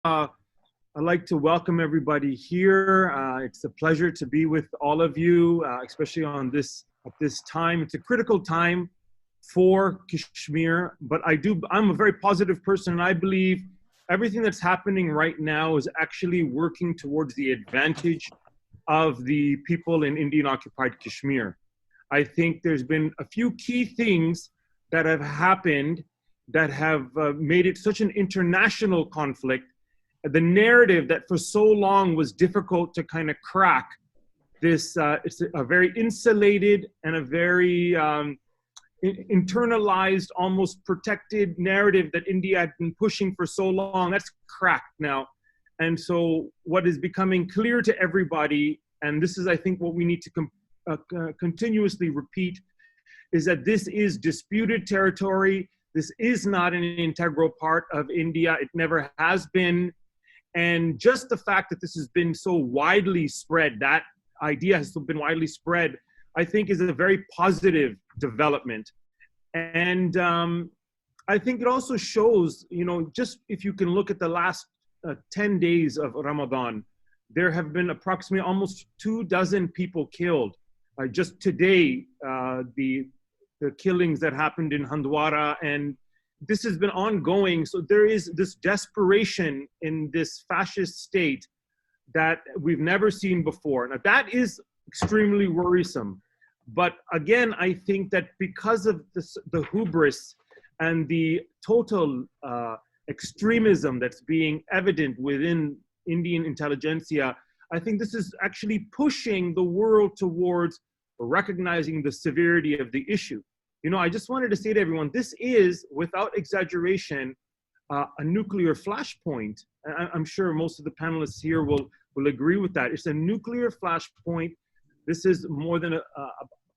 I'd like to welcome everybody here. It's a pleasure to be with all of you, especially on at this time. It's a critical time for Kashmir, but I'm a very positive person, and I believe everything that's happening right now is actually working towards the advantage of the people in Indian-occupied Kashmir. I think there's been a few key things that have happened that have made it such an international conflict. The narrative that for so long was difficult to kind of crack, it's a very insulated and a very internalized, almost protected narrative that India had been pushing for so long. That's cracked now. And so what is becoming clear to everybody, and this is, I think, what we need to continuously repeat, is that this is disputed territory. This is not an integral part of India. It never has been. And just the fact that this has been so widely spread, that idea has been widely spread, I think is a very positive development. And I think it also shows, just if you can look at the last 10 days of Ramadan, there have been approximately almost 24 people killed. Just today, the killings that happened in Handwara, and this has been ongoing. So there is this desperation in this fascist state that we've never seen before. Now that is extremely worrisome. But again, I think that because of the hubris and the total extremism that's being evident within Indian intelligentsia, I think this is actually pushing the world towards recognizing the severity of the issue. I just wanted to say to everyone, this is, without exaggeration, a nuclear flashpoint. I'm sure most of the panelists here will agree with that. It's a nuclear flashpoint. This is more than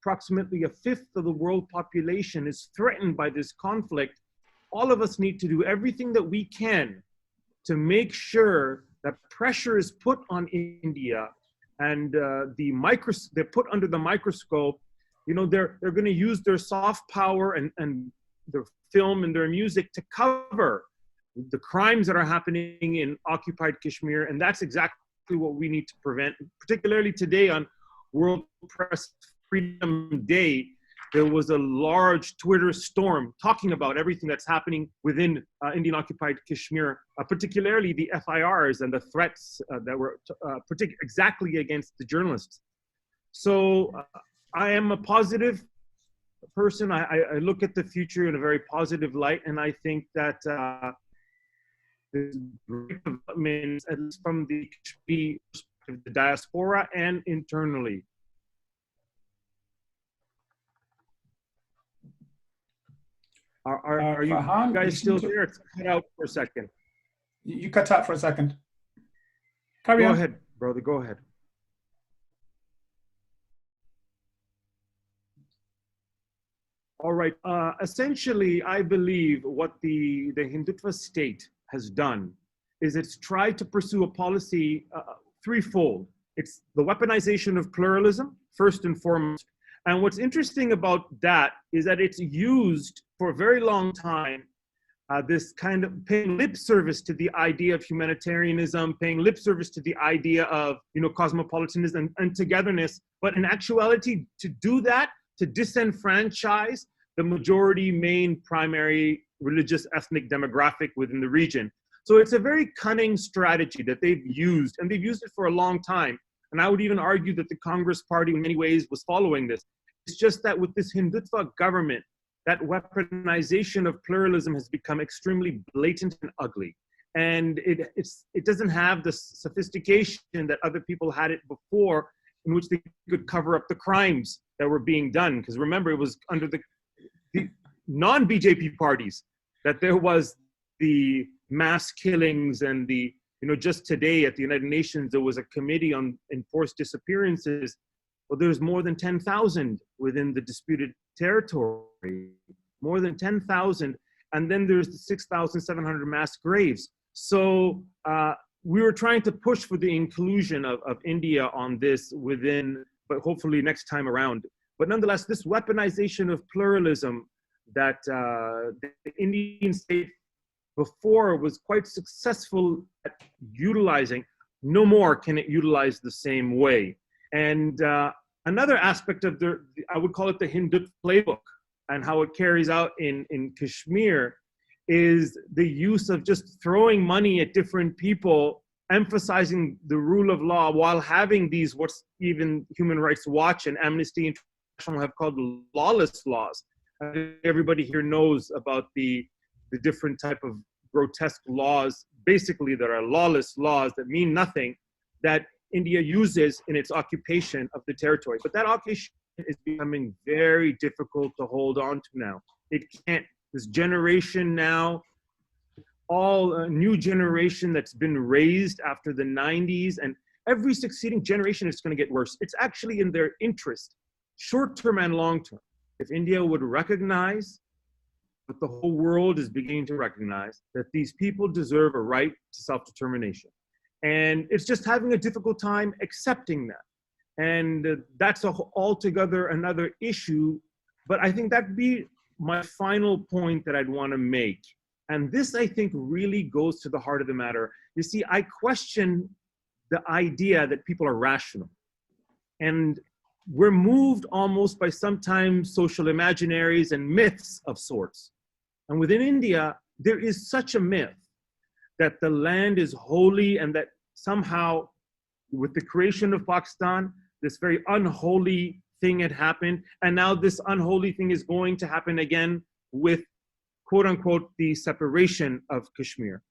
approximately a fifth of the world population is threatened by this conflict. All of us need to do everything that we can to make sure that pressure is put on India, and they're put under the microscope. They're going to use their soft power and their film and their music to cover the crimes that are happening in occupied Kashmir. And that's exactly what we need to prevent. Particularly today on World Press Freedom Day, there was a large Twitter storm talking about everything that's happening within Indian occupied Kashmir, particularly the FIRs and the threats that were exactly against the journalists. So I am a positive person. I look at the future in a very positive light, and I think that there's great developments, at least from the diaspora and internally. Are you Farhan, guys still there? It's cut out for a second. You cut out for a second. Carry on. Go ahead, brother. Go ahead. All right. Essentially, I believe what the Hindutva state has done is it's tried to pursue a policy threefold. It's the weaponization of pluralism, first and foremost. And what's interesting about that is that it's used for a very long time, this kind of paying lip service to the idea of humanitarianism, paying lip service to the idea of, cosmopolitanism and togetherness. But in actuality, to do that, to disenfranchise the majority main primary religious ethnic demographic within the region. So it's a very cunning strategy that they've used, and they've used it for a long time. And I would even argue that the Congress party in many ways was following this. It's just that with this Hindutva government, that weaponization of pluralism has become extremely blatant and ugly. And it doesn't have the sophistication that other people had it before, in which they could cover up the crimes that were being done. Because remember, it was under the non-BJP parties that there was the mass killings and the, just today at the United Nations, there was a committee on enforced disappearances. Well, there's more than 10,000 within the disputed territory, more than 10,000. And then there's the 6,700 mass graves. So we were trying to push for the inclusion of India on this within, but hopefully next time around. But nonetheless, this weaponization of pluralism that the Indian state before was quite successful at utilizing, no more can it utilize the same way. And another aspect of I would call it the Hindut playbook, and how it carries out in Kashmir is the use of just throwing money at different people, emphasizing the rule of law while having these, what's even Human Rights Watch and Amnesty International have called lawless laws. Everybody here knows about the different type of grotesque laws, basically, that are lawless laws that mean nothing, that India uses in its occupation of the territory. But that occupation is becoming very difficult to hold on to now. It can't, this generation now, all a new generation that's been raised after the 90s, and every succeeding generation is going to get worse. It's actually in their interest, short-term and long-term, if India would recognize what the whole world is beginning to recognize, that these people deserve a right to self-determination. And it's just having a difficult time accepting that. And that's altogether another issue. But I think that'd be my final point that I'd want to make. And this, I think, really goes to the heart of the matter. You see, I question the idea that people are rational. And we're moved almost by sometimes social imaginaries and myths of sorts. And within India, there is such a myth that the land is holy, and that somehow with the creation of Pakistan, this very unholy thing had happened. And now this unholy thing is going to happen again with, quote unquote, the separation of Kashmir.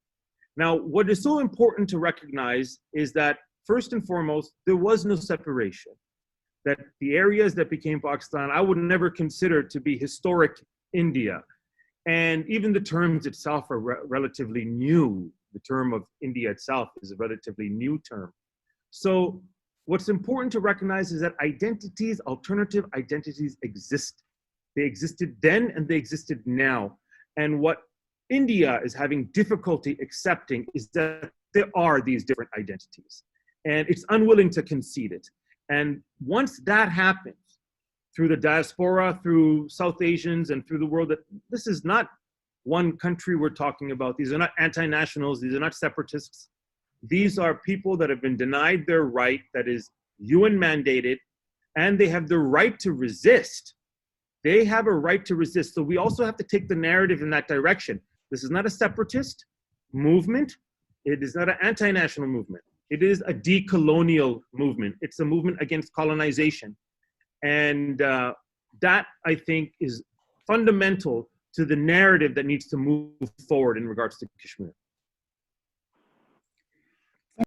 Now, what is so important to recognize is that first and foremost, there was no separation. That the areas that became Pakistan, I would never consider to be historic India. And even the terms itself are relatively new. The term of India itself is a relatively new term. So what's important to recognize is that identities, alternative identities exist. They existed then and they existed now. And what India is having difficulty accepting is that there are these different identities. And it's unwilling to concede it. And once that happens, through the diaspora, through South Asians, and through the world, that this is not one country we're talking about. These are not anti-nationals. These are not separatists. These are people that have been denied their right that is UN mandated, and they have the right to resist. They have a right to resist. So we also have to take the narrative in that direction. This is not a separatist movement. It is not an anti-national movement. It is a decolonial movement. It's a movement against colonization. And that, I think, is fundamental to the narrative that needs to move forward in regards to Kashmir.